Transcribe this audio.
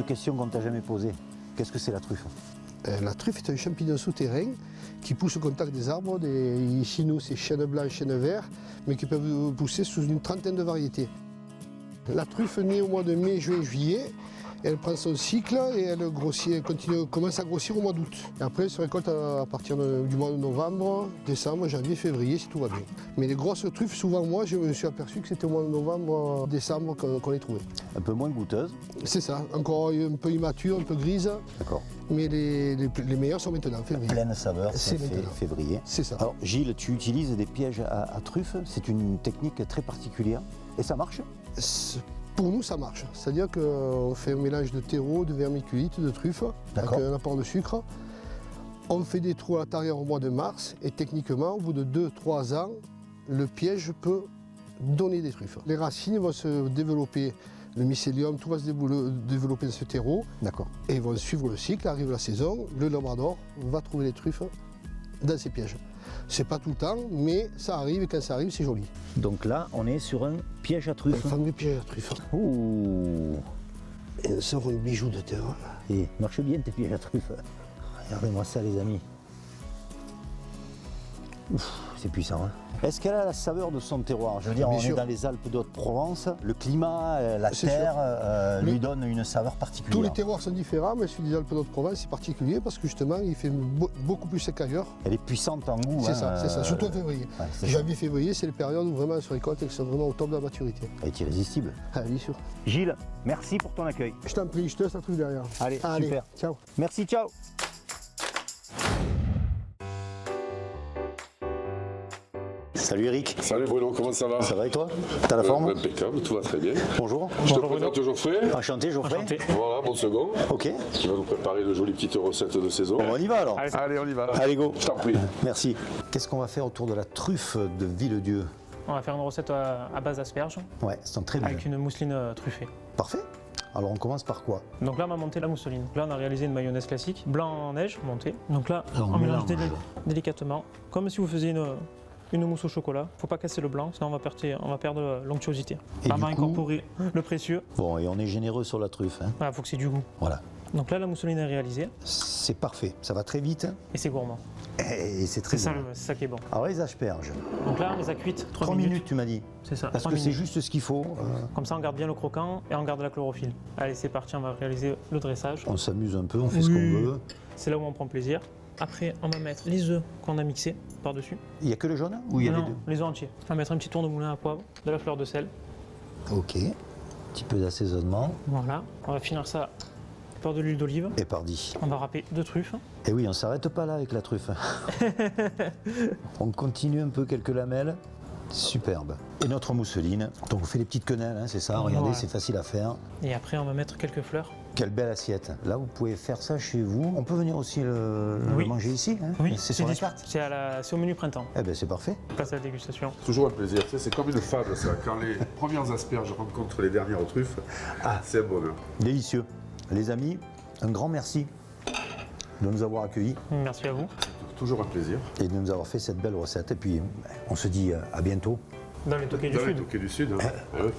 question qu'on ne t'a jamais posée. Qu'est-ce que c'est la truffe? La truffe est un champignon souterrain qui pousse au contact des arbres. Ici, nous, c'est chêne blanc, chêne vert, mais qui peuvent pousser sous une trentaine de variétés. La truffe naît au mois de mai, juin, juillet. Elle prend son cycle et elle grossit, commence à grossir au mois d'août. Après, elle se récolte à partir du mois de novembre, décembre, janvier, février, si tout va bien. Mais les grosses truffes, souvent, moi, je me suis aperçu que c'était au mois de novembre, décembre qu'on les trouvait. Un peu moins goûteuse. C'est ça, encore un peu immature, un peu grise. D'accord. Mais les meilleurs sont maintenant, en février. Pleine saveur, C'est c'est maintenant. février. C'est ça. Alors Gilles, tu utilises des pièges à truffes, c'est une technique très particulière. Et ça marche? Pour nous, ça marche. C'est-à-dire qu'on fait un mélange de terreau, de vermiculite, de truffes, avec un apport de sucre. On fait des trous à l'intérieur au mois de mars et techniquement, au bout de 2-3 ans, le piège peut donner des truffes. Les racines vont se développer, le mycélium, tout va se développer dans ce terreau. D'accord. Et ils vont suivre le cycle, arrive la saison, le labrador va trouver les truffes dans ces pièges. C'est pas tout le temps, mais ça arrive et quand ça arrive, c'est joli. Donc là, on est sur un piège à Un truffes. fameux piège à truffes. Ouh. Et on sort un bijou de terre. Et marche bien tes pièges à truffes. Regardez-moi ça les amis. Ouf, c'est puissant. Hein. Est-ce qu'elle a la saveur de son terroir? Je veux dire, Bien on sûr. est dans les Alpes d'Haute-Provence. Le climat, la C'est terre lui donne une saveur particulière. Tous les terroirs sont différents, mais celui des Alpes d'Haute-Provence c'est particulier parce que justement il fait beaucoup plus sec qu'ailleurs. Elle est puissante en goût. C'est ça, surtout en février. Ouais, c'est ça. Janvier, février, c'est les périodes où vraiment on se récolte et qui sont vraiment au top de la maturité. Elle est irrésistible. Ah, bien sûr. Gilles, merci pour ton accueil. Je t'en prie, je te laisse la truffe derrière. Allez, super. Ciao. Merci, ciao. Salut Eric. Salut Bruno, comment ça va? Ça va et toi? T'as la forme? Impeccable, tout va très bien. Bonjour. Je te présente Geoffrey, Enchanté Geoffrey. voilà mon second, Ok. qui va nous préparer de jolies petites recettes de saison. On y va alors. Allez, on y va. Allez go. Je t'en prie. Merci. Qu'est-ce qu'on va faire autour de la truffe de Villedieu? On va faire une recette à base d'asperges Ouais, c'est très bien. avec une mousseline truffée. Parfait. Alors on commence par quoi? Donc là, on va monter la mousseline. Donc là, on a réalisé une mayonnaise classique, blanc en neige, montée. Donc là, Alors, on mélange mélange. délicatement, comme si vous faisiez une mousse au chocolat. Faut pas casser le blanc, sinon on va perdre l'onctuosité. Et On va du coup- incorporer le précieux. Bon, et on est généreux sur la truffe. Hein. Voilà, faut que c'est du goût. Voilà. Donc là, la mousseline est réalisée C'est parfait. Ça va très vite et c'est gourmand. et c'est très C'est bon. ça qui est bon. Alors les asperges. Donc là, on les a cuites 3 3 minutes. minutes tu m'as dit. C'est ça. Parce 3 que c'est minutes. juste ce qu'il faut. Comme ça, on garde bien le croquant et on garde la chlorophylle. Allez, c'est parti, on va réaliser le dressage. On s'amuse un peu, on fait ce qu'on Oui. veut. C'est là où on prend plaisir. Après, on va mettre les œufs qu'on a mixés par-dessus. Il n'y a que le jaune ou il y a Non, les deux? les œufs entiers. On va mettre un petit tour de moulin à poivre, de la fleur de sel. Ok. Un petit peu d'assaisonnement. Voilà. On va finir ça par de l'huile d'olive. Et pardi. On va râper 2 truffes. Et oui, on s'arrête pas là avec la truffe. On continue un peu quelques lamelles. Superbe. Et notre mousseline. Donc on fait des petites quenelles, hein, c'est ça? Regardez, Ouais. c'est facile à faire. Et après, on va mettre quelques fleurs. Quelle belle assiette. Là, vous pouvez faire ça chez vous. On peut venir aussi le Oui. manger ici. Hein. C'est sur la carte. C'est au menu printemps. Eh bien, c'est parfait. Place à la dégustation. Toujours un plaisir, tu sais, c'est comme une fable ça. Quand les premières asperges rencontrent les dernières truffes, c'est un bonheur. Délicieux. Les amis, un grand merci de nous avoir accueillis Merci à vous. Toujours un plaisir. et de nous avoir fait cette belle recette. Et puis, on se dit à bientôt. Dans les toquets du Dans les Sud. Touquets du Sud, hein. Ah oui.